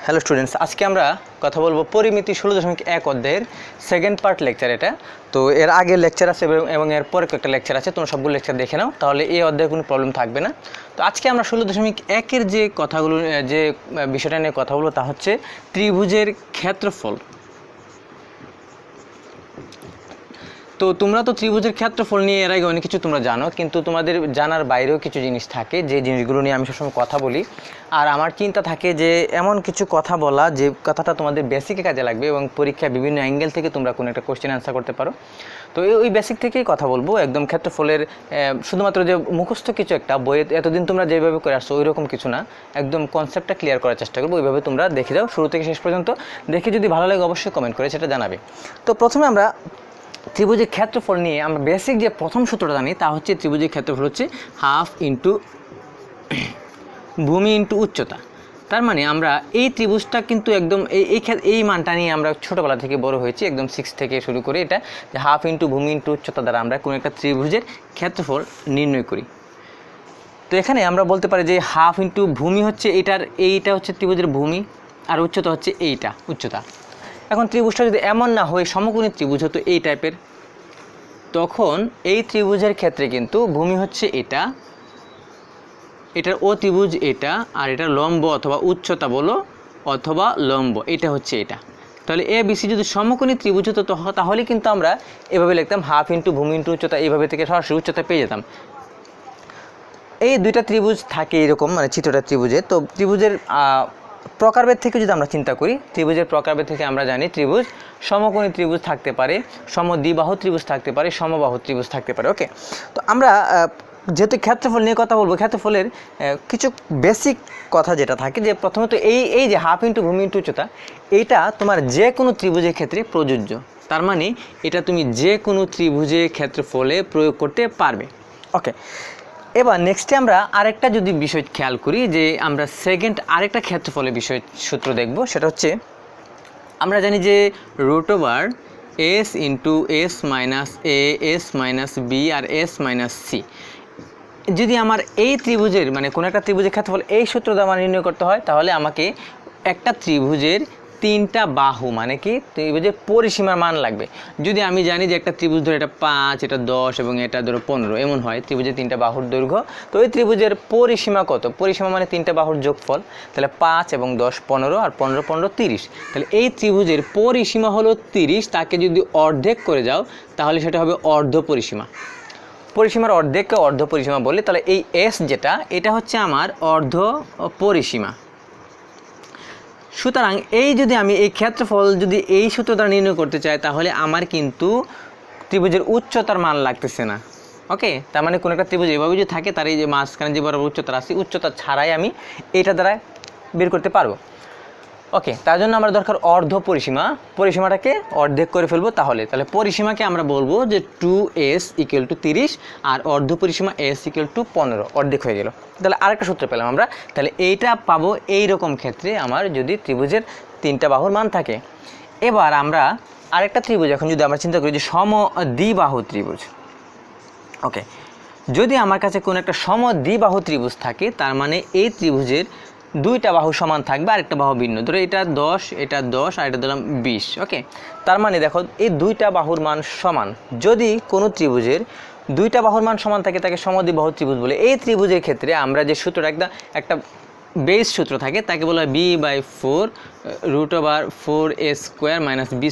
Hello students, আজকে আমরা কথা বলবো পরিমিতি 16.1 অধ্যায়ের সেকেন্ড পার্ট লেকচার। এটা তো এর আগে লেকচার আছে এবং এর পরে কয়েকটা লেকচার আছে, তোমরা সবগুলো লেকচার দেখে নাও, তাহলে এই অধ্যায়ে কোনো প্রবলেম থাকবে না। তো আজকে আমরা 16.1-এর যে কথাগুলো, যে বিষয়টা নিয়ে কথা বলবো তা হচ্ছে ত্রিভুজের ক্ষেত্রফল। তো তোমরা তো ত্রিভুজের ক্ষেত্রফল নিয়ে এর আগে অনেক কিছু তোমরা জানো, কিন্তু তোমাদের জানার বাইরেও কিছু জিনিস থাকে যে জিনিসগুলো নিয়ে আমি সবসময় কথা বলি। আর আমার চিন্তা থাকে যে এমন কিছু কথা বলা যে কথাটা তোমাদের বেসিকে কাজে লাগবে এবং পরীক্ষায় বিভিন্ন অ্যাঙ্গেল থেকে তোমরা কোনো একটা কোশ্চেন অ্যান্সার করতে পারো। তো ওই বেসিক থেকেই কথা বলবো, একদম ক্ষেত্রফলের শুধুমাত্র যে মুখস্থ কিছু একটা বইয়ে এতদিন তোমরা যেভাবে করে আসছো ওই রকম কিছু না, একদম কনসেপ্টটা ক্লিয়ার করার চেষ্টা করবো। ওইভাবে তোমরা দেখে যাও শুরু থেকে শেষ পর্যন্ত, দেখে যদি ভালো লাগে অবশ্যই কমেন্ট করে সেটা জানাবে। তো প্রথমে আমরা ত্রিভুজের ক্ষেত্রফল নিয়ে আমরা বেসিক যে প্রথম সূত্রটা জানি তা হচ্ছে ত্রিভুজের ক্ষেত্রফল হচ্ছে হাফ ইন্টু ভূমি ইন্টু উচ্চতা। তার মানে আমরা এই ত্রিভুজটা কিন্তু একদম এই মানটা নিয়ে আমরা ছোটোবেলা থেকে বড় হয়েছি, একদম 6 থেকে শুরু করে এটা যে হাফ ইন্টু ভূমি ইন্টু উচ্চতা দ্বারা আমরা কোনো একটা ত্রিভুজের ক্ষেত্রফল নির্ণয় করি। তো এখানে আমরা বলতে পারি যে হাফ ইন্টু ভূমি হচ্ছে এইটা হচ্ছে ত্রিভুজের ভূমি, আর উচ্চতা হচ্ছে এইটা উচ্চতা। এখন ত্রিভুজটা যদি এমন না হয় সমকোণী ত্রিভুজ হতো এই টাইপের, তখন এই ত্রিভুজের ক্ষেত্রে কিন্তু ভূমি হচ্ছে এটার ও ত্রিভুজ এটা, আর এটার লম্ব অথবা উচ্চতা বলো অথবা লম্ব এটা হচ্ছে এটা। তাহলে এ বিসি যদি সমকোণী ত্রিভুজ হতো তাহলে কিন্তু আমরা এভাবে লিখতাম হাফ ইন্টু ভূমি ইন্টু উচ্চতা, এইভাবে থেকে সরাসরি উচ্চতা পেয়ে যেতাম। এই দুইটা ত্রিভুজ থাকে এরকম, মানে চিত্রটা ত্রিভুজের। তো ত্রিভুজের প্রকারভেদ থেকে যদি আমরা চিন্তা করি, ত্রিভুজের প্রকারভেদ থেকে আমরা জানি ত্রিভুজ সমকোণী ত্রিভুজ থাকতে পারে, সমদ্বিবাহু ত্রিভুজ থাকতে পারে, সমবাহু ত্রিভুজ থাকতে পারে। ওকে, তো আমরা যেহেতু ক্ষেত্রফল নিয়ে কথা বলবো, ক্ষেত্রফলের কিছু বেসিক কথা যেটা থাকে যে প্রথমত এই যে হাফ ইন্টু ভূমি ইন্টু উচ্চতা, এইটা তোমার যে কোনো ত্রিভুজের ক্ষেত্রে প্রযোজ্য। তার মানে এটা তুমি যে কোনো ত্রিভুজের ক্ষেত্রফলে প্রয়োগ করতে পারবে। ওকে, এবার নেক্সটে আমরা আরেকটা যদি বিষয় খেয়াল করি, যে আমরা সেকেন্ড আরেকটা ক্ষেত্রফলের বিষয় সূত্র দেখব। সেটা হচ্ছে আমরা জানি যে root over s into S minus এ, এস মাইনাস বি আর এস মাইনাস সি। যদি আমার এই ত্রিভুজের মানে কোনো একটা ত্রিভুজের ক্ষেত্রফল এই সূত্র দ্বারা আমার নির্ণয় করতে হয়, তাহলে আমাকে একটা ত্রিভুজের 3টা বাহু মানে কি ত্রিভুজের পরিসীমার মান লাগবে। যদি আমি জানি যে একটা ত্রিভুজ ধরে এটা 5, এটা 10 এবং এটা ধরো 15 এমন হয় ত্রিভুজের 3টা বাহুর দৈর্ঘ্য, তো ওই ত্রিভুজের পরিসীমা কত? পরিসীমা মানে 3টা বাহুর যোগফল। তাহলে 5 এবং 10 15, আর 15 15 30। তাহলে এই ত্রিভুজের পরিসীমা হলো 30, তাকে যদি অর্ধেক করে যাও তাহলে সেটা হবে অর্ধ পরিসীমা। পরিসীমার অর্ধেককে অর্ধ পরিসীমা বলে, তাহলে এই এস যেটা এটা হচ্ছে আমার অর্ধ পরিসীমা। সুতরাং এই যদি আমি এই ক্ষেত্রফল যদি এই সূত্র দ্বারা নির্ণয় করতে চাই, তাহলে আমার কিন্তু ত্রিভুজের উচ্চতার মান লাগতেছে না। ওকে, তার মানে কোনো একটা ত্রিভুজ এভাবে যদি থাকে, তার এই যে মাঝখানে যে বরাবর উচ্চতা আছে, উচ্চতা ছাড়াই আমি এটা দ্বারা বের করতে পারবো। ওকে, তার জন্য আমার দরকার অর্ধ পরিসীমা। পরিসীমাটাকে অর্ধেক করে ফেলবো। তাহলে পরিসীমাকে আমরা বলবো যে 2s = 30, আর অর্ধ পরিসীমা s = 15, অর্ধেক হয়ে গেল। তাহলে আরেকটা সূত্র পেলাম আমরা। তাহলে এইটা পাবো এই রকম ক্ষেত্রে আমার যদি ত্রিভুজের 3টা বাহুর মান থাকে। এবার আমরা আরেকটা ত্রিভুজ এখন যদি আমরা চিন্তা করি যে সমদ্বিবাহু ত্রিভুজ। ওকে, যদি আমার কাছে কোনো একটা সমদ্বিবাহু ত্রিভুজ থাকে, তার মানে এই ত্রিভুজের 2টা বাহু সমান থাকবে, আরেকটা বাহু ভিন্ন। ধরো এটা 10, এটা 10, আর এটা দিলাম 20। ওকে, তার মানে দেখো এই 2টা বাহুর মান সমান। যদি কোনো ত্রিভুজের 2টা বাহুর মান সমান থাকে তাকে সমদ্বিবাহু ত্রিভুজ বলে। এই ত্রিভুজের ক্ষেত্রে আমরা যে সূত্রটা একটা বেস সূত্র থাকে তাকে বলা হয় b/4 √4a² - b²।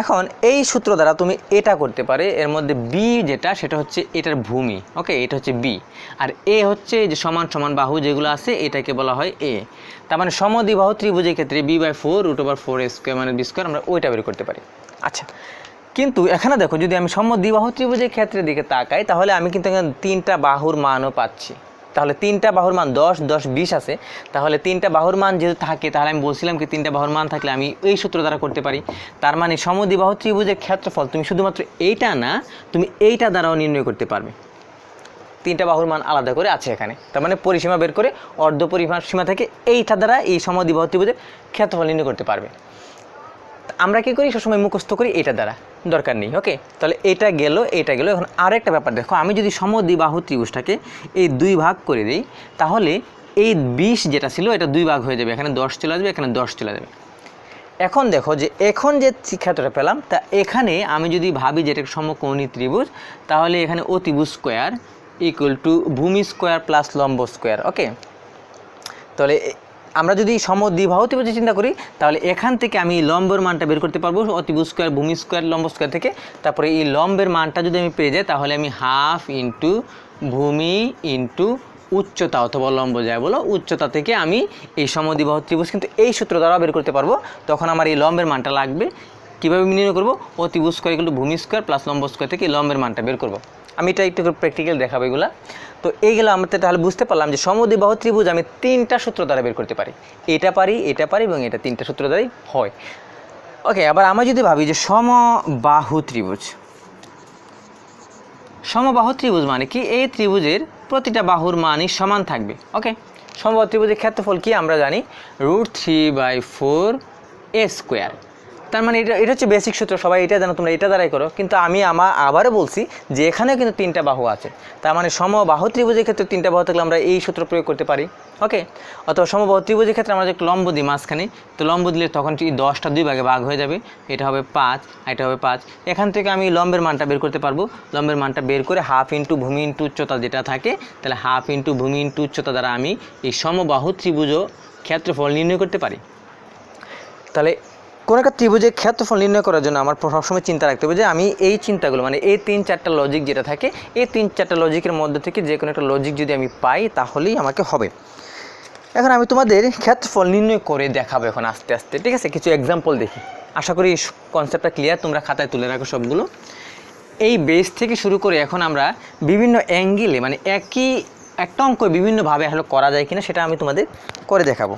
এখন এই সূত্র দ্বারা তুমি এটা করতে পারে, এর মধ্যে বি যেটা সেটা হচ্ছে এটার ভূমি। ওকে, এটা হচ্ছে বি, আর এ হচ্ছে যে সমান সমান বাহু যেগুলো আছে এটাকে বলা হয় এ। তার মানে সমদ্বিবাহু ত্রিভুজের ক্ষেত্রে b/4 √4a² - b² আমরা ওইটা বের করতে পারি। আচ্ছা, কিন্তু এখানে দেখো যদি আমি সমদ্বিবাহু ত্রিভুজের ক্ষেত্রের দিকে তাকাই, তাহলে আমি কিন্তু এখানে 3টা বাহুর মানও পাচ্ছি। তাহলে 3টা বাহুর মান 10 10 20 আছে। তাহলে 3টা বাহুর মান যেহেতু থাকে, তাহলে আমি বলছিলাম কি 3টা বাহুর মান থাকলে আমি এই সূত্র দ্বারা করতে পারি। তার মানে সমদ্বিবাহু ত্রিভুজের ক্ষেত্রফল তুমি শুধুমাত্র এইটা না, তুমি এইটা দ্বারাও নির্ণয় করতে পারবে। 3টা বাহুর মান আলাদা করে আছে এখানে। তার মানে পরিসীমা বের করে অর্ধ পরিসীমা থেকে এইটা দ্বারা এই সমদ্বিবাহু ত্রিভুজের ক্ষেত্রফল নির্ণয় করতে পারবে। আমরা কি করি সবসময় মুখস্থ করি, এটা দ্বারা দরকার নেই। ওকে, তাহলে এটা গেল। এখন আরেকটা ব্যাপার দেখো, আমি যদি সমদ্বিবাহু ত্রিভুজটাকে এই 2 ভাগ করে দিই, তাহলে এই 20 যেটা ছিল এটা 2 ভাগ হয়ে যাবে, এখানে 10 চলে আসবে, এখানে 10 চলে যাবে। এখন দেখো যে এখন যে ক্ষেত্রটা পেলাম তা এখানে আমি যদি ভাবি যে এটা সমকোণী ত্রিভুজ, তাহলে এখানে অতিভুজ স্কোয়ার ইকুয়াল টু ভূমি স্কোয়ার প্লাস লম্ব স্কোয়ার। ওকে, তাহলে আমরা যদি সমদ্বিবাহু ত্রিভুজে চিন্তা করি তাহলে এখান থেকে আমি লম্বের মানটা বের করতে পারবো অতিভুজ স্কোয়ার ভূমি স্কোয়ার লম্ব স্কোয়ার থেকে। তারপরে এই লম্বের মানটা যদি আমি পেয়ে যাই তাহলে আমি হাফ ইন্টু ভূমি ইন্টু উচ্চতা অথবা লম্ব যায় বলো উচ্চতা থেকে আমি এই সমদ্বিবাহু ত্রিভুজ কিন্তু এই সূত্র দ্বারা বের করতে পারবো। তখন আমার এই লম্বের মানটা লাগবে, কীভাবে নির্ণয় করবো? অতিভুজ স্কোয়ার ইকুয়াল টু ভূমি স্কোয়ার প্লাস লম্ব স্কোয়ার থেকে লম্বের মানটা বের করবো। আমি এটা একটু প্র্যাকটিক্যাল দেখাবো এগুলা। তো এইগুলো আমরা তাহলে বুঝতে পারলাম যে সমদ্বিবাহু ত্রিভুজ আমি 3টা সূত্র দ্বারা বের করতে পারি, এটা পারি এবং এটা 3টা সূত্র দ্বারাই হয়। ওকে, আবার আমরা যদি ভাবি যে সমবাহু ত্রিভুজ, সমবাহু ত্রিভুজ মানে কি? এই ত্রিভুজের প্রতিটা বাহুর মানই সমান থাকবে। ওকে, সমবাহু ত্রিভুজের ক্ষেত্রফল কি আমরা জানি, √3/4 a স্কোয়ার। তার মানে এটা হচ্ছে বেসিক সূত্র, সবাই এটা জানো, তোমরা এটা দ্বারাই করো। কিন্তু আমি আবারও বলছি যে এখানেও কিন্তু 3টা বাহু আছে, তার মানে সমবাহু ত্রিভুজের ক্ষেত্রে 3টা বাহু থাকলে আমরা এই সূত্র প্রয়োগ করতে পারি। ওকে, অথবা সমবাহু ত্রিভুজের ক্ষেত্রে আমরা যে লম্ব দিই মাঝখানে, তো লম্ব দিলে তখন এই 10টা 2 ভাগে ভাগ হয়ে যাবে, এটা হবে 5, এটা হবে 5। এখান থেকে আমি লম্বের মানটা বের করতে পারবো। লম্বের মানটা বের করে হাফ ইন্টু ভূমি ইন্টু উচ্চতা যেটা থাকে, তাহলে হাফ ইন্টু ভূমি ইন্টু উচ্চতা দ্বারা আমি এই সমবাহু ত্রিভুজও ক্ষেত্রফল নির্ণয় করতে পারি। তাহলে কোনো একটা ত্রিভুজের ক্ষেত্রফল নির্ণয় করার জন্য আমার সবসময় চিন্তা রাখতে হবে যে আমি এই চিন্তাগুলো মানে এই 3-4টা লজিক যেটা থাকে, এই 3-4টা লজিকের মধ্যে থেকে যে কোনো একটা লজিক যদি আমি পাই তাহলেই আমাকে হবে। এখন আমি তোমাদের ক্ষেত্রফল নির্ণয় করে দেখাবো এখন আস্তে আস্তে, ঠিক আছে? কিছু এক্সাম্পল দেখি, আশা করি কনসেপ্টটা ক্লিয়ার, তোমরা খাতায় তুলে রাখো সবগুলো। এই বেস থেকে শুরু করে এখন আমরা বিভিন্ন অ্যাঙ্গেলে মানে একটা অঙ্ক বিভিন্নভাবে আসলে করা যায় কিনা সেটা আমি তোমাদের করে দেখাবো।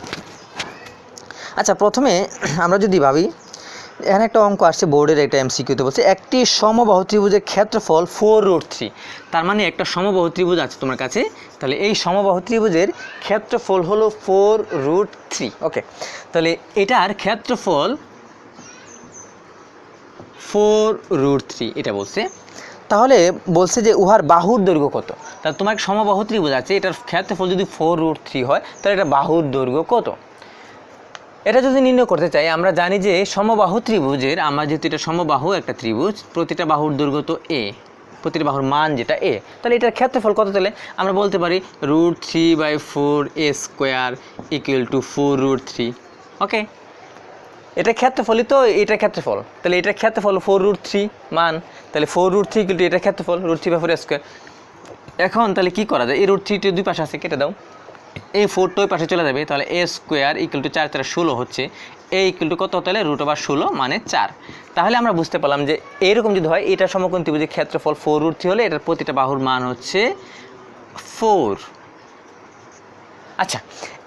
আচ্ছা, প্রথমে আমরা যদি ভাবি, এখানে একটা অঙ্ক আসছে বোর্ডের, একটা MCQতে বলছে একটি সমবাহু ত্রিভুজের ক্ষেত্রফল 4√3। তার মানে একটা সমবাহু ত্রিভুজ আছে তোমার কাছে, তাহলে এই সমবাহু ত্রিভুজের ক্ষেত্রফল হলো 4√3। ওকে, তাহলে এটার ক্ষেত্রফল 4√3 এটা বলছে। তাহলে বলছে যে উহার বাহুর দৈর্ঘ্য কত? তাহলে তোমার সমবাহু ত্রিভুজ আছে, এটার ক্ষেত্রফল যদি 4√3 হয় তাহলে এটা বাহুর দৈর্ঘ্য কত? এটা যদি নির্ণয় করতে চাই, আমরা জানি যে সমবাহু ত্রিভুজের, আমরা যেহেতু এটা সমবাহু একটা ত্রিভুজ, প্রতিটা বাহুর দৈর্ঘ্য তো a, প্রতিটা বাহুর মান যেটা a, তাহলে এটার ক্ষেত্রফল কত? তাহলে আমরা বলতে পারি √3/4 a স্কোয়ার ইকুয়াল টু 4√3। ওকে, এটা ক্ষেত্রফলই তো, এটার ক্ষেত্রফল, তাহলে এটার ক্ষেত্রফল 4√3 মান, তাহলে 4√3 ইকুয়াল টু এটার ক্ষেত্রফল √3/4 a স্কোয়ার। এখন তাহলে কি করা যায়? এই √3 দুই পাশে আছে, কেটে দাও, এই 4টা ওই পাশে চলে যাবে, তাহলে a স্কোয়ার ইকুয়াল টু 4 × 16 হচ্ছে, a ইকুয়াল টু কত? তাহলে √16 মানে 4। তাহলে আমরা বুঝতে পারলাম যে এরকম যদি হয়, এটা সমকোণ ত্রিভুজের ক্ষেত্রফল 4√3 হলে এটার প্রতিটা বাহুর মান হচ্ছে 4। আচ্ছা,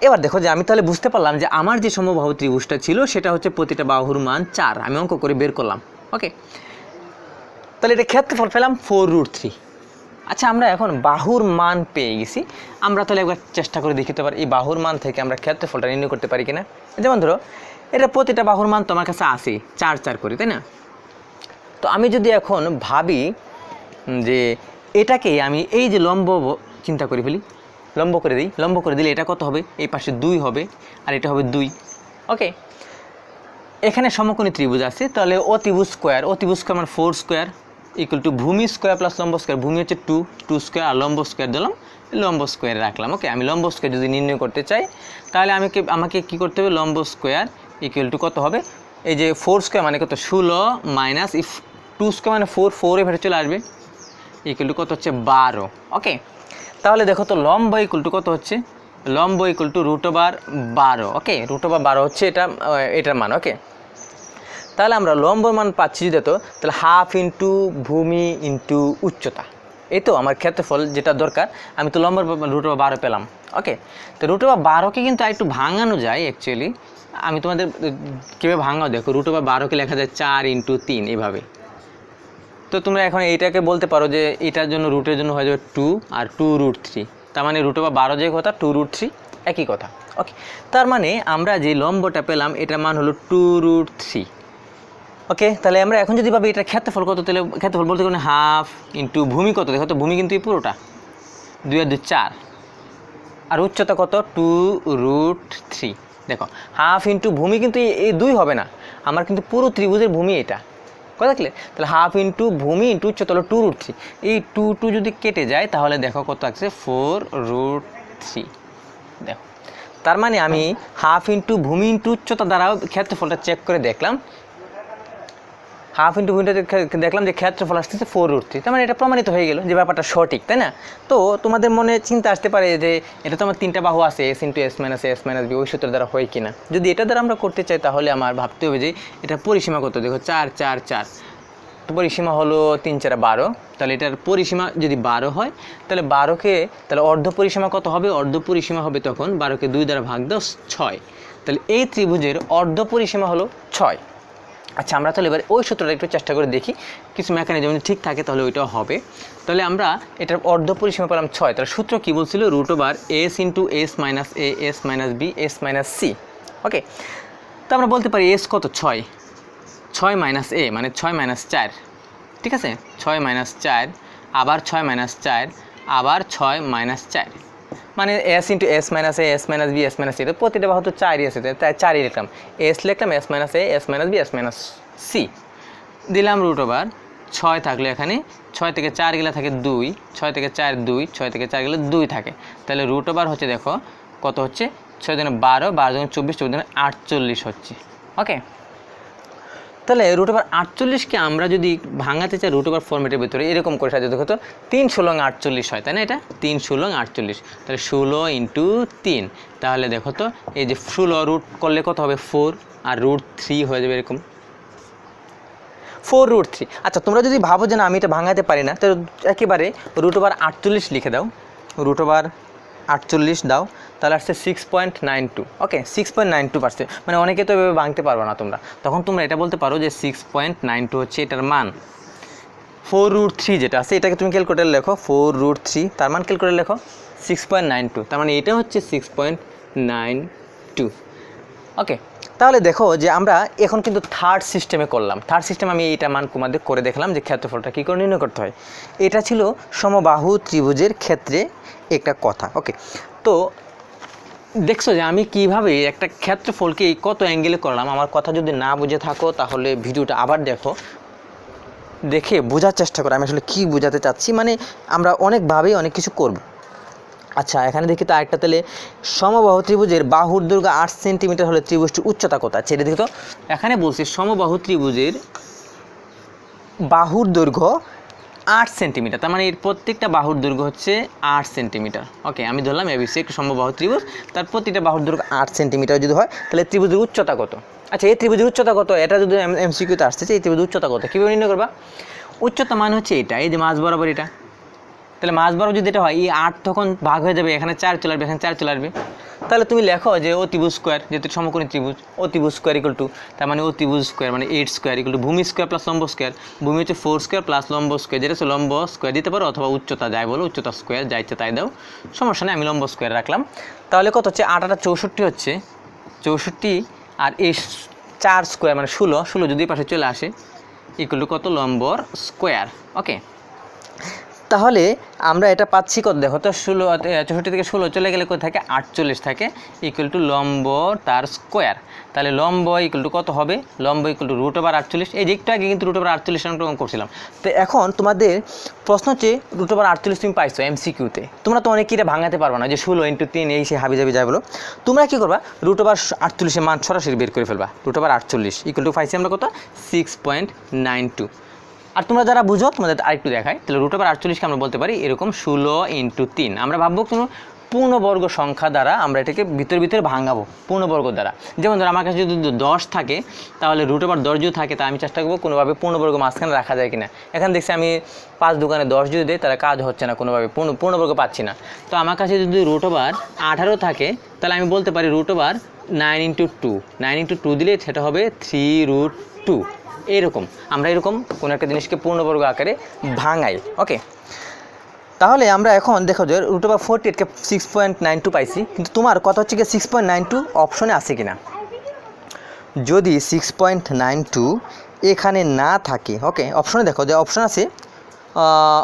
এবার দেখো যে আমি তাহলে বুঝতে পারলাম যে আমার যে সমবাহু ত্রিভুজটা ছিল সেটা হচ্ছে প্রতিটা বাহুর মান 4, আমি অঙ্ক করে বের করলাম। ওকে, তাহলে এটা ক্ষেত্রফল পেলাম 4√3। আচ্ছা, আমরা এখন বাহুর মান পেয়ে গেছি, আমরা তাহলে একবার চেষ্টা করে দেখিতে পারি এই বাহুর মান থেকে আমরা ক্ষেত্রফলটা নির্ণয় করতে পারি কিনা। যেমন ধরো এটা প্রতিটা বাহুর মান তোমার কাছে আসে 4 করে, তাই না? তো আমি যদি এখন ভাবি যে এটাকে আমি এই যে লম্ব চিন্তা করে ফেলি, লম্ব করে দিই, লম্ব করে দিলে এটা কত হবে? এই পাশে 2 হবে আর এটা হবে 2। ওকে, এখানে সমকোণী ত্রিভুজ আছে, তাহলে অতিভুজ স্কোয়ার মানে 4 স্কোয়ার ইকুয়াল টু ভূমি স্কোয়ার প্লাস লম্ব স্কোয়ার। ভূমি হচ্ছে 2 স্কোয়ার আর লম্ব স্কোয়ার দিলাম, লম্ব স্কোয়ারে রাখলাম। ওকে, আমি লম্ব স্কোয়ার যদি নির্ণয় করতে চাই তাহলে আমাকে কি করতে হবে? লম্ব স্কোয়ার ইকুয়াল টু কত হবে? এই যে 4 স্কোয়ার মানে কত? 16 মাইনাস 2 স্কোয়ার মানে 4 এর ভেতরে চলে আসবে, ইকুয়াল টু কত হচ্ছে? 12। ওকে, তাহলে দেখো তো লম্ব ইকুয়াল টু কত হচ্ছে? লম্ব ইকুয়াল টু √12। ওকে, √12 হচ্ছে এটার মান। ওকে, তাহলে আমরা লম্বর মান পাচ্ছি যদি, তাহলে হাফ ইন্টু ভূমি ইন্টু উচ্চতা, এই তো আমার ক্ষেত্রফল যেটা দরকার। আমি তো লম্বর √12 পেলাম। ওকে, তো √12কে কিন্তু একটু ভাঙানো যায় অ্যাকচুয়ালি, আমি তোমাদের কীভাবে ভাঙাও দেখো। √12কে লেখা যায় 4 × 3 এইভাবে। তো তোমরা এখন এইটাকে বলতে পারো যে এটার জন্য রুটের জন্য হয়ে যাবে 2 আর 2√3, তার মানে √12 যে কথা 2√3 একই কথা। ওকে, তার মানে আমরা যে লম্বটা পেলাম এটার মান হলো 2√3। ওকে, তাহলে আমরা এখন যদি ভাবি এটা ক্ষেত্রফল কত, তাহলে ক্ষেত্রফল বলতে কোনো হাফ ইন্টু ভূমি কত? দেখো তো ভূমি কিন্তু এই পুরোটা 2 আর 2 4, আর উচ্চতা কত 2√3। দেখো হাফ ইন্টু ভূমি কিন্তু এই 2 হবে না, আমার কিন্তু পুরো ত্রিভুজের ভূমি এটা, কথা দেখলে? তাহলে হাফ ইন্টু ভূমি ইন্টু উচ্চতা হলো 2√3। এই 2 যদি কেটে যায় তাহলে দেখো কত আসছে 4√3। দেখো তার মানে আমি হাফ ইন্টু ভূমি ইন্টু উচ্চতা দ্বারাও ক্ষেত্রফলটা চেক করে দেখলাম, হাফ ইন্টু ভূমিটা দেখলাম যে ক্ষেত্রফল আসতেছে 4√3। তার মানে এটা প্রমাণিত হয়ে গেল যে ব্যাপারটা সঠিক, তাই না? তো তোমাদের মনে চিন্তা আসতে পারে যে এটা তো আমার 3টা বাহু আছে, S into S minus S minus B, ওই সূত্র দ্বারা হয় কিনা। যদি এটা দ্বারা আমরা করতে চাই তাহলে আমার ভাবতে হবে যে এটা পরিসীমা কত। দেখো 4 4 4, পরিসীমা হলো 3 4 12, তাহলে এটার পরিসীমা যদি 12 হয় তাহলে 12কে তাহলে অর্ধ পরিসীমা কত হবে? অর্ধ পরিসীমা হবে তখন 12কে 2 দ্বারা ভাগ দাও 6। তাহলে এই ত্রিভুজের অর্ধ পরিসীমা হলো 6। আচ্ছা আমরা তাহলে এবার ওই সূত্রটা একটু চেষ্টা করে দেখি, কিছু মেকানিজম যদি ঠিক থাকে তাহলে ওইটাও হবে। তাহলে আমরা এটার অর্ধ পরিসীমা পেলাম 6। তাহলে সূত্র কী বলছিল? √s into S minus A S minus B S minus c. Okay, তো আমরা বলতে পারি এস কত 6, 6 মাইনাস এ মানে 6 মাইনাস 4, ঠিক আছে? 6 মাইনাস 4, আবার 6 মাইনাস 4, আবার 6 মাইনাস 4, মানে S into S minus A S minus B S minus C. প্রতিটা বাহু তো 4ই আছে, তাই 4ই লিখলাম। এস লিখলাম S minus A S minus B S minus C, দিলাম √6 থাকলো এখানে। 6 থেকে 4 গেলে থাকে 2, 6 থেকে 4 2, 6 থেকে 4 গেলে 2 থাকে। তাহলে √, হচ্ছে দেখো কত হচ্ছে 6 × 12, 12 × 24, 24 × 48 হচ্ছে। ওকে, তাহলে √48কে আমরা যদি ভাঙাতে চাই √, ফর্মেটের ভিতরে এরকম করে সাজাতে দেখো তো 3 16 48 হয়, তাই না? এটা 3 16 48, তাহলে 16 × 3। তাহলে দেখো তো এই যে 16 রুট করলে কত হবে 4, আর √3 হয়ে যাবে এরকম 4√3। আচ্ছা তোমরা যদি ভাবো যে না আমি এটা ভাঙাতে পারি না, তো একেবারে √48 লিখে দাও, √48 দাও, তাহলে আসছে 6.92। ওকে, 6.92%। মানে অনেকে তো এভাবে ভাঙতে পারবো না তোমরা, তখন তোমরা এটা বলতে পারো যে 6.92 হচ্ছে এটার মান। 4√3 যেটা আছে এটাকে তুমি ক্যালকুলেটরে লেখো, 4√3 তার মান ক্যালকুলেটরে লেখো 6.92, তার মানে এটা হচ্ছে 6.92। ওকে, তাহলে দেখো যে আমরা এখন কিন্তু থার্ড সিস্টেমে করলাম। থার্ড সিস্টেম আমি এইটা মান তোমাদের করে দেখলাম যে ক্ষেত্রফলটা কী করে নির্ণয় করতে হয়। এটা ছিল সমবাহু ত্রিভুজের ক্ষেত্রে একটা কথা। ওকে, তো দেখছো যে আমি কিভাবে একটা ক্ষেত্রফলকে কত অ্যাঙ্গেলে করলাম। আমার কথা যদি না বুঝে থাকো তাহলে ভিডিওটা আবার দেখো, দেখে বোঝার চেষ্টা করো আমি আসলে কী বোঝাতে চাচ্ছি। মানে আমরা অনেকভাবেই অনেক কিছু করব। আচ্ছা এখানে দেখি তো আরেকটা, তাহলে সমবাহু ত্রিভুজের বাহুর দৈর্ঘ্য 8 সেন্টিমিটার হলে ত্রিভুজটির উচ্চতা কত? সেটা দেখি তো, এখানে বলছি সমবাহু ত্রিভুজের বাহুর দৈর্ঘ্য 8 সেন্টিমিটার, তার মানে এর প্রত্যেকটা বাহুর দৈর্ঘ্য হচ্ছে 8 সেন্টিমিটার। ওকে, আমি ধরলাম এবিসি একটা সমবাহু ত্রিভুজ, তার প্রতিটা বাহুর দৈর্ঘ্য 8 সেন্টিমিটার যদি হয় তাহলে ত্রিভুজের উচ্চতা কত? আচ্ছা এই ত্রিভুজের উচ্চতা কত, এটা যদি এমসিকিউতে আসতেছে এই ত্রিভুজের উচ্চতা কত কীভাবে নির্ণয় করবা? উচ্চতা মান হচ্ছে এটা, এই যে মাঝ বরাবর এটা, তাহলে মাঝ বরাবর যদি এটা হয় এই 8 তখন ভাগ হয়ে যাবে, এখানে 4 চলে আসবে, এখানে 4 চলে আসবে। তাহলে তুমি লেখো যে অতিভুজ স্কোয়ার, যেহেতু সমকোণী ত্রিভুজ, অতিভুজ স্কোয়ার ইকুয়াল টু, তার মানে অতিভুজ স্কোয়ার মানে 8 স্কোয়ার ইকুয়াল টু ভূমি স্কোয়ার প্লাস লম্ব স্কোয়ার। ভূমি হচ্ছে 4 স্কোয়ার প্লাস লম্ব স্কোয়ার, যেটা হচ্ছে লম্ব স্কোয়ার দিতে পারো অথবা উচ্চতা যাই বলো, উচ্চতা স্কোয়ার যা ইচ্ছে তাই দাও, সমস্যা নেই, আমি লম্ব স্কোয়ার রাখলাম। তাহলে কত হচ্ছে 8 8 64 হচ্ছে 64, আর এই 4 স্কোয়ার মানে 16, 16 যদি পাশে চলে আসে ইকুয়াল টু কত? লম্বর স্কোয়ার। ওকে, তাহলে আমরা এটা পাচ্ছি কত? দেখো তো 64 থেকে 16 চলে গেলে কোথায় থাকে? 48 থাকে, ইকুয়াল টু লম্ব তার স্কোয়ার। তাহলে লম্ব ইকুয়াল টু কত হবে? লম্ব ইকুয়াল টু √48। এই যে একটু আগে কিন্তু √48 অঙ্কন করছিলাম। তো এখন তোমাদের প্রশ্ন হচ্ছে √48 তুমি পাইছো এমসিকিউতে, তোমরা তো অনেকেই এটা ভাঙাতে পারবে না যে 16 × 3 এই সে হাবি যাবি যাই বলো। তোমরা কী করবা? √48 মান সরাসরি বের করে ফেলবা। √48 ইকুয়াল টু পাইছি আমরা কত? 6.92। আর তোমরা যারা বুঝো তোমাদের আরেকটু দেখায়, তাহলে √48কে আমরা বলতে পারি এরকম 16 × 3। আমরা ভাববো কোনো পূর্ণবর্গ সংখ্যা দ্বারা আমরা এটাকে ভিতরে ভাঙাবো পূর্ণবর্গ দ্বারা। যেমন ধর আমার কাছে যদি 10 থাকে তাহলে √10 যদি থাকে তা আমি চেষ্টা করবো কোনোভাবে পূর্ণবর্গ মাঝখানে রাখা যায় কিনা। এখানে দেখছি আমি 5 দোকানে 10 যদি দেয় তাহলে কাজ হচ্ছে না, কোনোভাবে পূর্ণবর্গ পাচ্ছি না। তো আমার কাছে যদি √18 থাকে তাহলে আমি বলতে পারি √9 × 2, 9 × 2 দিলে সেটা হবে 3√2। এরকম আমরা এরকম কোনো একটা জিনিসকে পূর্ণবর্গ আকারে ভাঙাই। ওকে, তাহলে আমরা এখন দেখো যে √48কে 6.92 পাইছি, কিন্তু তোমার কথা হচ্ছে কি 6.92 অপশনে আছে কিনা। যদি 6.92 এখানে না থাকে, ওকে অপশনে দেখো যে অপশন আছে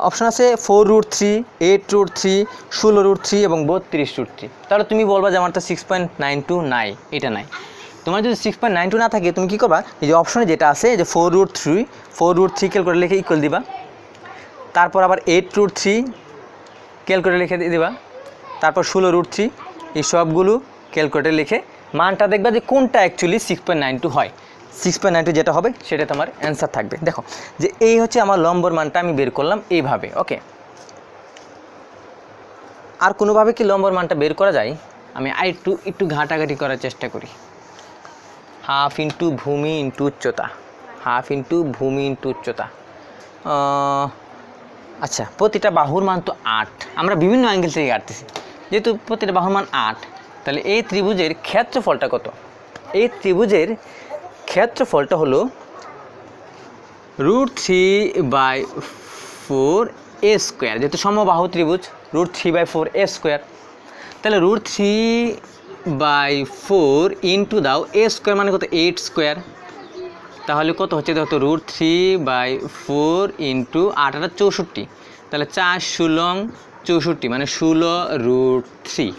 অপশন আছে 4√3, 8√3, 16√3 এবং 32√3। তাহলে তুমি বলবা যে আমার তো 6.92 নাই, এটা নাই। তোমার যদি 6.92 না থাকে তুমি কী করবা, এই যে অপশনে যেটা আছে যে 4√3 ক্যালকুলেটর লিখে ইকুয়াল দিবা, তারপর আবার 8√3 ক্যালকুলেটর লিখে দিবা, তারপর 16√3, এই সবগুলো ক্যালকুলেটর লিখে মানটা দেখবা যে কোনটা অ্যাকচুয়ালি 6.92 হয়। 6.92 যেটা হবে সেটা তোমার অ্যান্সার থাকবে। দেখো যে এই হচ্ছে আমার লম্বর মানটা আমি বের করলাম এইভাবে। ওকে, আর কোনোভাবে কি লম্বর মানটা বের করা যায়? আমি একটু ঘাটাঘাটি করার চেষ্টা করি। হাফ ইন্টু ভূমি ইন্টু উচ্চতা, হাফ ইন্টু ভূমি ইন্টু উচ্চতা। আচ্ছা, প্রতিটা বাহুর মান তো 8, আমরা বিভিন্ন অ্যাঙ্গেল থেকে কাটতেছি, যেহেতু প্রতিটা বাহুর মান 8, তাহলে এই ত্রিভুজের ক্ষেত্রফলটা কত? এই ত্রিভুজের ক্ষেত্রফলটা হলো √3/4a², যেহেতু সমবাহু ত্রিভুজ, √3/4a²। তাহলে √3/4 ইন্টু দাও a² মানে কত? 8²। তাহলে কত হচ্ছে? দেখো √3/4 ইন্টু 8 64, তাহলে 4 ষোলং 64 মানে 16√3।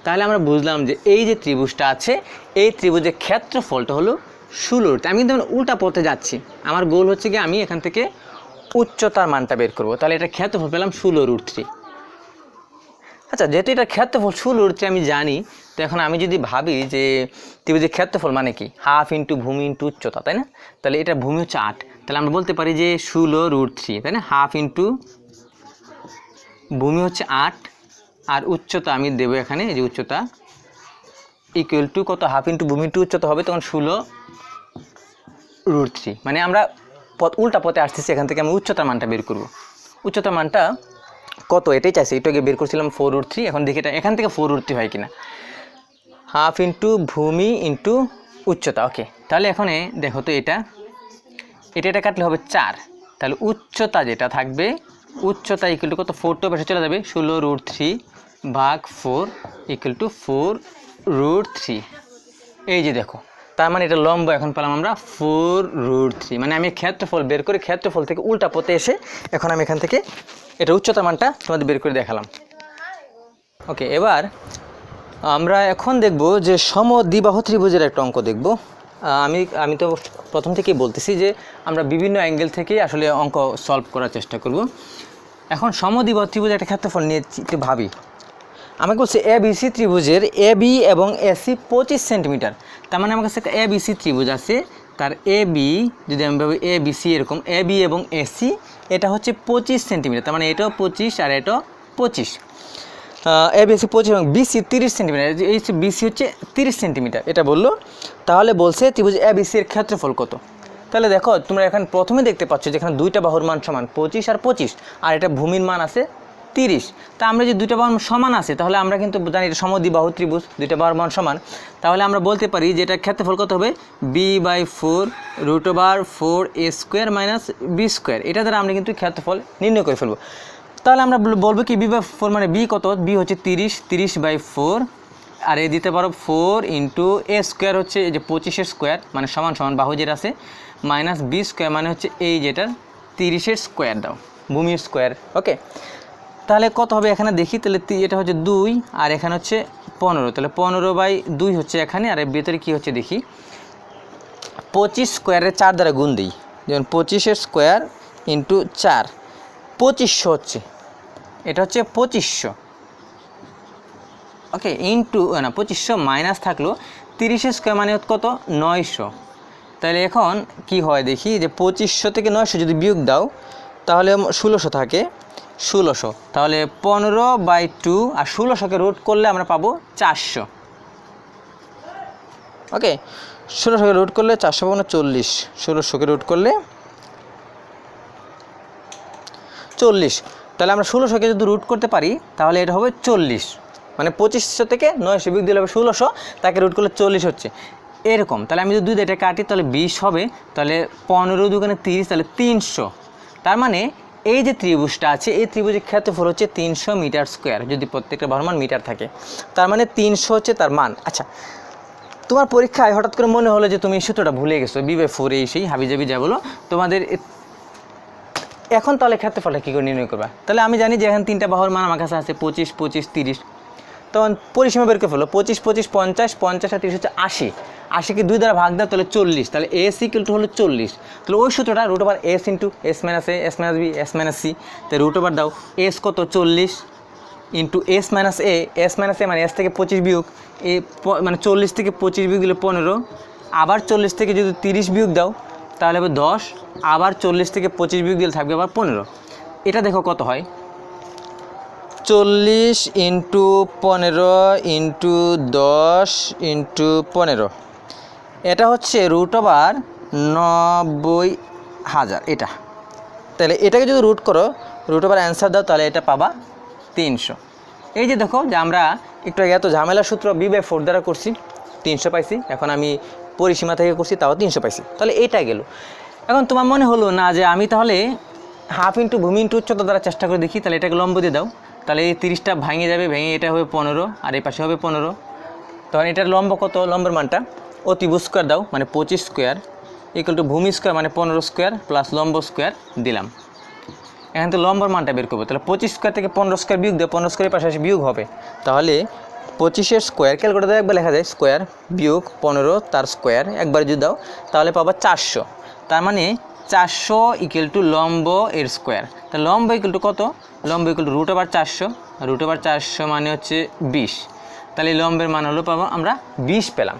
তাহলে আমরা বুঝলাম যে এই যে ত্রিভুজটা আছে এই ত্রিভুজের ক্ষেত্রফলটা হলো 16। আমি কিন্তু উল্টা পথে যাচ্ছি, আমার গোল হচ্ছে কি আমি এখান থেকে উচ্চতার মানটা বের করব। তাহলে এটা ক্ষেত্রফল পেলাম 16√3। আচ্ছা, যেহেতু এটা ক্ষেত্রফল 16√3 আমি জানি, তো এখন আমি যদি ভাবি যে ত্রিভুজের ক্ষেত্রফল মানে কি, হাফ ইন্টু ভূমি ইন্টু উচ্চতা, তাই না? তাহলে এটা ভূমি হচ্ছে 8, তাহলে আমরা বলতে পারি যে 16√3, তাই না? হাফ ইন্টু ভূমি হচ্ছে 8 আর উচ্চতা আমি দেবো এখানে, এই যে উচ্চতা ইকুয়াল টু কত? হাফ ইন্টু ভূমি ইন্টু উচ্চতা হবে তখন 16√3। মানে আমরা উল্টা পথে আসতেছি, এখান থেকে আমি উচ্চতার মানটা বের করব। উচ্চতার মানটা কত এটাই চাইছি, একটু আগে বের করছিলাম 4√3, এখন দেখি এটা এখান থেকে 4√3 হয় কিনা। হাফ ইন্টু ভূমি ইন্টু উচ্চতা। ওকে, তাহলে এখন দেখো তো এটা কাটলে হবে 4, তাহলে উচ্চতা যেটা থাকবে, উচ্চতা ইকুয়াল টু কত? 4 তো পাশে চলে যাবে, 16√3/4 ইকুয়াল টু 4√3। এই যে দেখো, তার মানে এটা লম্ব এখন পেলাম আমরা 4√3। মানে আমি ক্ষেত্রফল বের করে ক্ষেত্রফল থেকে উল্টা পথে এসে এখন আমি এখান থেকে এটা উচ্চতার মানটা তোমাদের বের করে দেখালাম। ওকে, এবার আমরা এখন দেখব যে সমদ্বিবাহু ত্রিভুজের একটা অঙ্ক দেখব। আমি তো প্রথম থেকেই বলতেছি যে আমরা বিভিন্ন অ্যাঙ্গেল থেকে আসলে অঙ্ক সলভ করার চেষ্টা করব। এখন সমদ্বিবাহু ত্রিভুজের একটা ক্ষেত্রফল নিয়ে একটু ভাবি। আমাকে বলছে ABC ত্রিভুজের AB এবং AC 25 সেন্টিমিটার। তার মানে আমার কাছে একটা ABC ত্রিভুজ আছে, তার AB যদি আমি ভাবি ABC এরকম, AB এবং AC এটা হচ্ছে 25 সেন্টিমিটার, তার মানে এটাও 25 আর এটাও 25। ABC 25 এবং BC 30 সেন্টিমিটার, এই BC হচ্ছে 30 সেন্টিমিটার, এটা বললো। তাহলে বলছে ত্রিভুজ ABC এর ক্ষেত্রফল কত? তাহলে দেখো তোমরা এখানে প্রথমে দেখতে পাচ্ছ যেখানে দুইটা বাহুর মান সমান 25 আর 25, আর এটা ভূমির মান আছে 30। তা আমরা যে দুইটা বাহুর সমান আছে, তাহলে আমরা কিন্তু জানি এটা সমদ্বিবাহু ত্রিভুজ, দুইটা বাহুর মান সমান। তাহলে আমরা বলতে পারি যে এটার ক্ষেত্রফল কত হবে? b/4 √4a² minus b²। এটা দ্বারা আমরা কিন্তু ক্ষেত্রফল নির্ণয় করে ফেলবো। তাহলে আমরা বলবো কি b/4 মানে b কত? b হচ্ছে 30/4, আর এ দিতে পারো 4 ইন্টু a² হচ্ছে এই যে 25-এর স্কোয়ার মানে সমান সমান বাহু যেটা আছে, মাইনাস b² মানে হচ্ছে এই যেটার 30-এর স্কোয়ার দাও, ভূমির স্কোয়ার। ওকে, তাহলে কত হবে এখানে দেখি। তাহলে এটা হচ্ছে 2 আর এখানে হচ্ছে 15, তাহলে 15/2 হচ্ছে এখানে, আর এর ভেতরে কী হচ্ছে দেখি, 25 স্কোয়ারের 4 দ্বারা গুণ দিই, যেমন 25-এর স্কোয়ার ইন্টু 4, 2500 হচ্ছে, এটা হচ্ছে 2500। ওকে, ইন্টু না 2500 মাইনাস থাকলো 30-এর স্কোয়ার মানে কত? 900। তাহলে এখন কি হয় দেখি যে 2500 থেকে 900 যদি বিয়োগ দাও তাহলে 1600 থাকে, 1600। তাহলে 15/2 আর 1600কে রুট করলে আমরা পাবো 400। ওকে, 1600কে রুট করলে 400 পাবো না 40, 1600কে রুট করলে 40। তাহলে আমরা 1600কে যদি রুট করতে পারি তাহলে এটা হবে 40, মানে 2500 থেকে 900 বিয়োগ দিলে হবে 1600, তাকে রুট করলে 40 হচ্ছে এরকম। তাহলে আমি যদি 2 দিয়ে এটা কাটি তাহলে 20 হবে, তাহলে 15 দুগুণে 30, তাহলে 300। তার মানে এই যে ত্রিভুজটা আছে এই ত্রিভুজের ক্ষেত্রফল হচ্ছে 300 মিটার স্কোয়ার, যদি প্রত্যেকটা বাহুর মান মিটার থাকে, তার মানে 300 হচ্ছে তার মান। আচ্ছা, তোমার পরীক্ষায় হঠাৎ করে মনে হলো যে তুমি সূত্রটা ভুলে গেছো, b/4 এই সেই হাবিজাবি যা বলো, তোমাদের এখন তাহলে ক্ষেত্রফলটা কী করে নির্ণয় করবা? তাহলে আমি জানি যে এখন 3টা বাহুর মান আমার কাছে আছে 25, 25, 30। তখন পরিসীমা বের করে ফেলো, 25, 25, 50, 50 আর 30 হচ্ছে 80। 80কে 2 দ্বারা ভাগ দাও তাহলে 40। তাহলে এস ইকুয়াল টু হলো 40। তাহলে ওই সূত্রটা root over s into S minus এ, S minus B, S minus c. তাই রুট ওভার দাও এস কত 40 into S minus A, S minus a মানে এস থেকে 25 বিয়োগ এ, মানে 40 থেকে 25 বিয়োগ দিলে 15, আবার 40 থেকে যদি 30 বিয়োগ দাও তাহলে হবে 10, আবার 40 থেকে 25 বিয়োগ দিলে থাকবে আবার 15। এটা দেখো কত হয়, 40 ইন্টু 15 ইন্টু 10 ইন্টু 15, এটা হচ্ছে রুট ওভার 90,000 এটা। তাহলে এটাকে যদি রুট করো, রুট ওভার অ্যান্সার দাও তাহলে এটা পাবা 300। এই যে দেখো যে আমরা একটু আগে এত ঝামেলার সূত্র b/4 দ্বারা করছি, 300 পাইছি। এখন আমি পরিসীমা থেকে করছি তাও 300 পাইছি। তাহলে এইটা গেল। এখন তোমার মনে হলো না যে আমি তাহলে হাফ ইন্টু ভূমি ইন্টু উচ্চতা দ্বারা চেষ্টা করে দেখি, তাহলে এটাকে লম্ব দিয়ে দাও। তাহলে এই 30টা ভেঙে যাবে, ভেঙে এটা হবে 15 আর এই পাশে হবে 15। তখন এটার লম্ব কত, লম্বের মানটা অতিভুজ স্কোয়ার দাও, মানে 25 স্কোয়ার ইকুয়াল টু ভূমি স্কোয়ার মানে 15 স্কোয়ার প্লাস লম্ব স্কোয়ার দিলাম। এখান থেকে লম্বর মানটা বের করবো। তাহলে 25 স্কোয়ার থেকে 15 স্কোয়ার বিয়োগ দেয়, 15 স্কোয়ারের পাশাপাশি বিয়োগ হবে। তাহলে 25-এর স্কোয়ার ক্যালকুলেটারে একবার লেখা যায়, স্কোয়ার বিয়োগ 15 তার স্কোয়ার একবার যদি দাও তাহলে পাবা 400। তার মানে 400 ইকুয়াল টু লম্ব এর স্কোয়ার। তা লম্ব ইকুয়াল টু কত, লম্ব equal to root over 400, root over 400 মানে হচ্ছে 20। তাহলে লম্বের মান হলো পাবো আমরা 20 পেলাম।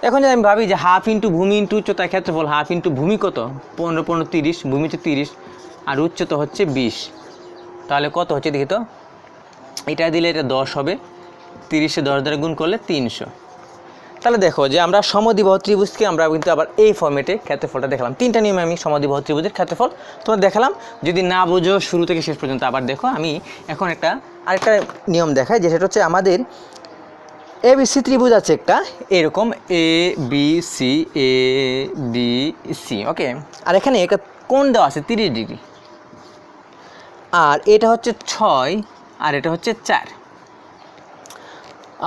এখন যদি আমি ভাবি যে হাফ ইন্টু ভূমি ইন্টু উচ্চতা ক্ষেত্রফল, হাফ ইন্টু ভূমি কত 15, 15, 30, ভূমি হচ্ছে 30 আর উচ্চতা হচ্ছে 20, তাহলে কত হচ্ছে দেখি তো, এটা দিলে এটা 10 হবে, 30-এ 10 দ্বারা গুণ করলে 300। তাহলে দেখো যে আমরা সমদ্বিবাহু ত্রিভুজকে আমরা কিন্তু আবার এই ফর্মেটে ক্ষেত্রফলটা দেখালাম। 3টা নিয়মে আমি সমদ্বিবাহু ত্রিভুজের ক্ষেত্রফল তোমার দেখালাম। যদি না বুঝো শুরু থেকে শেষ পর্যন্ত আবার দেখো। আমি এখন আরেকটা নিয়ম দেখাই, যে সেটা হচ্ছে আমাদের ABC ত্রিভুজ আছে একটা এরকম ABC ABC, ওকে। আর এখানে একটা কোণ দেওয়া আছে 30 ডিগ্রি, আর এটা হচ্ছে 6 আর এটা হচ্ছে 4।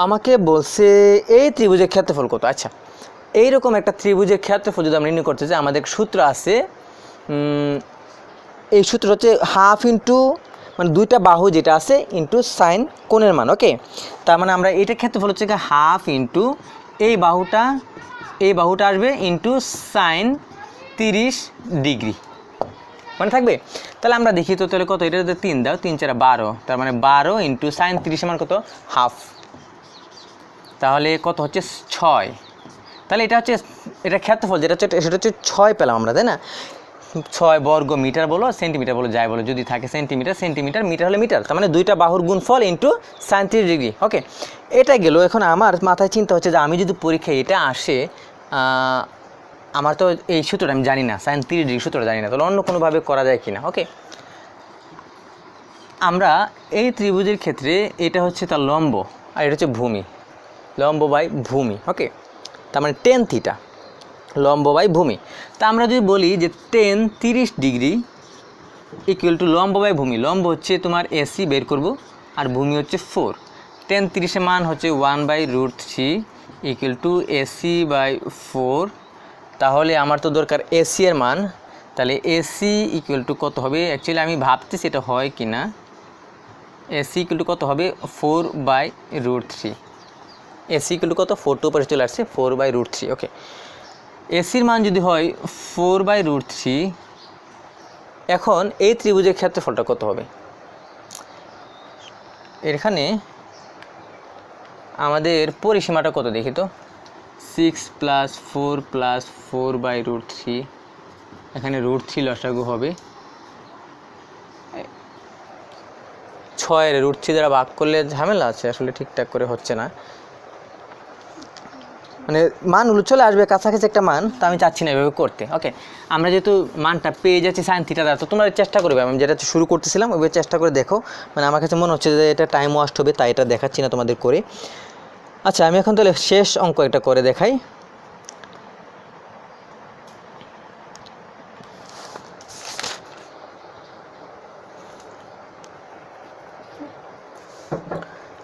আমাকে বলছে এই ত্রিভুজের ক্ষেত্রফল কত। আচ্ছা, এইরকম একটা ত্রিভুজের ক্ষেত্রফল যদি আমরা নির্ণয় করতে চাই, আমাদের সূত্র আছে, এই সূত্র হচ্ছে হাফ ইন্টু মানে 2টা বাহু যেটা আছে ইন্টু সাইন কোণের মান, ওকে। তার মানে আমরা এইটার ক্ষেত্রফল হচ্ছে হাফ ইন্টু এই বাহুটা আসবে ইন্টু সাইন 30 ডিগ্রি, মানে থাকবে। তাহলে আমরা দেখি তো, তাহলে কত, এটা যদি 3 দাও, 3 4 12, তার মানে 12 ইন্টু সাইন 30 মান কত, হাফ। তাহলে কত হচ্ছে 6। তাহলে এটা হচ্ছে এটা ক্ষেত্রফল যেটা হচ্ছে সেটা হচ্ছে 6 পেলাম আমরা, তাই না। 6 বর্গ মিটার বলো, সেন্টিমিটার বলো, যাই বলো, যদি থাকে সেন্টিমিটার, সেন্টিমিটার, মিটার হলে মিটার, তার মানে 2টা বাহুর গুণফল ইন্টু সাইন 30 ডিগ্রি, ওকে। এটা গেল। এখন আমার মাথায় চিন্তা হচ্ছে যে আমি যদি পরীক্ষায় এটা আসে, আমার তো এই সূত্রটা আমি জানি না, সাইন 30 ডিগ্রি সূত্রটা জানি না, তাহলে অন্য কোনোভাবে করা যায় কিনা, ওকে। আমরা এই ত্রিভুজের ক্ষেত্রে এটা হচ্ছে তার লম্ব আর এটা হচ্ছে ভূমি, লম্ব বাই ভূমি, ওকে। তার মানে tan থিটা, লম্ব বাই ভূমি। তা আমরা যদি বলি যে tan 30 ডিগ্রি ইকুয়াল টু লম্ব বাই ভূমি, লম্ব হচ্ছে তোমার AC বের করব আর ভূমি হচ্ছে 4। tan 30-এর মান হচ্ছে 1/√3 ইকুয়াল টু AC বাই 4। তাহলে আমার তো দরকার AC এর মান, তাহলে AC ইকুয়াল টু কত হবে, অ্যাকচুয়ালি আমি ভাবতেছি এটা হয় কি না। AC ইকুয়াল টু কত হবে 4/√3, AC ইকুয়াল টু কত 4 টু উপরে চলে আসছে 4/√3, ওকে। এসির মান যদি হয় 4/√3, এখন এই ত্রিভুজের ক্ষেত্রফলটা কত হবে। এখানে আমাদের পরিসীমাটা কত দেখি তো, 6 + 4 + 4/√3, এখানে √3 লসাগু হবে, 6-এর √3 দ্বারা ভাগ করলে ঝামেলা আছে, আসলে ঠিকঠাক করে হচ্ছে না, মানে মানগুলো চলে আসবে কাছাকাছি একটা মান, তো আমি চাচ্ছি না এভাবে করতে, ওকে। আমরা যেহেতু মানটা পেয়ে যাচ্ছি সাইন থিটা দ্বারা, তো তোমরা চেষ্টা করবে, আমি যেটা শুরু করতেছিলাম ওইভাবে চেষ্টা করে দেখো। মানে আমার কাছে মনে হচ্ছে যে এটা টাইম ওয়েস্ট হবে, তাই এটা দেখাচ্ছি না তোমাদের করে। আচ্ছা, আমি এখন তাহলে শেষ অঙ্ক একটা করে দেখাই।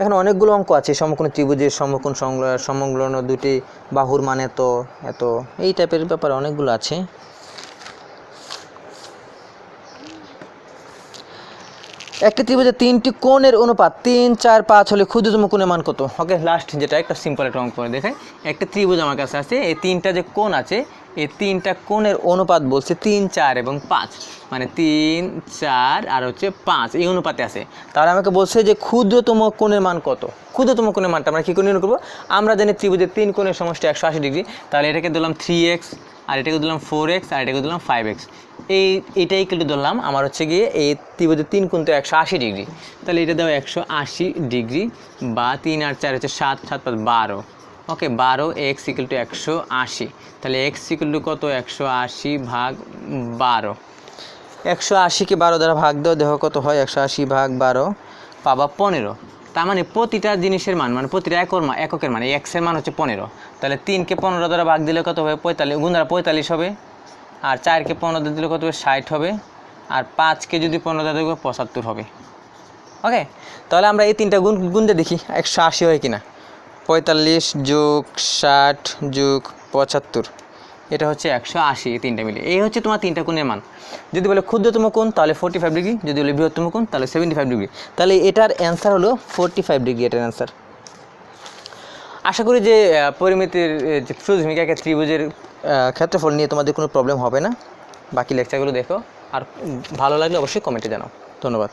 এখানে অনেকগুলো অঙ্ক আছে, সমকোণ ত্রিভুজের সমকোণ সমলগ্ন দুটি বাহুর মান এত এত, এই টাইপের ব্যাপারে অনেকগুলো আছে। একটি ত্রিভুজের 3টি কোণের অনুপাত 3, 4, 5 হলে ক্ষুদ্রতম কোণের মান কত? ওকে, লাস্ট যেটা একটা সিম্পল একটা অঙ্ক করে দেখাই। একটা ত্রিভুজ আমার কাছে আছে, এই 3টা যে কোণ আছে এই 3টা কোণের অনুপাত বলছে 3, 4 এবং 5, মানে 3, 4 আর হচ্ছে 5 এই অনুপাতে আছে। তাহলে আমাকে বলছে যে ক্ষুদ্রতম কোণের মান কত। ক্ষুদ্রতম কোণের মানটা আমরা কী করে নির্ণয় করবো? আমরা জানি ত্রিভুজের 3 কোণের সমষ্টি 180 ডিগ্রি, তাহলে এটাকে দিলাম 3x, আর এটাকে দিলাম 4x, আর এটাকে দিলাম 5x। এইটাই কিন্তু ধরলাম আমার হচ্ছে গিয়ে এই ত্রিভুজের 3 কোণ তো 180 ডিগ্রি, তাহলে এটা দাও 180 ডিগ্রি, বা 3 আর 4 হচ্ছে 7, 7, 5, 12। ওকে, 12x ইকুয়াল টু 180, তাহলে x ইকুয়াল টু কত? 180 ভাগ 12। 180কে 12 দ্বারা ভাগ দাও, দেখো কত হয়। 180 ভাগ 12 পাবা 15। তার মানে প্রতিটা জিনিসের মান, মানে প্রতিটা এককের মান, এই এক্সের মান হচ্ছে 15। তাহলে 3কে 15 দ্বারা ভাগ দিলে কত হবে? 45, গুণ দ্বারা 45 হবে। আর 4কে 15 দ্বারা দিলে কত হবে? 60 হবে। আর 5কে যদি 15 দ্বারা দেবো 75 হবে। ওকে, তাহলে আমরা এই 3টা গুণ দিয়ে দেখি 180 হয় কিনা। 45 যোগ 60 যোগ 75, এটা হচ্ছে 180। এই 3টা মিলে এই হচ্ছে তোমার 3টা কোণের মান। যদি বলে ক্ষুদ্রতম কোণ তাহলে 45 ডিগ্রি, যদি বলে বৃহত্তম কোণ তাহলে 75 ডিগ্রি। তাহলে এটার অ্যান্সার হলো 45 ডিগ্রি, এটার অ্যান্সার। আশা করি যে পরিমিতির যে ত্রিভুজ একটা ত্রিভুজের ক্ষেত্রফল নিয়ে তোমাদের কোনো প্রবলেম হবে না। বাকি লেকচারগুলো দেখো, আর ভালো লাগলে অবশ্যই কমেন্টে জানাও। ধন্যবাদ।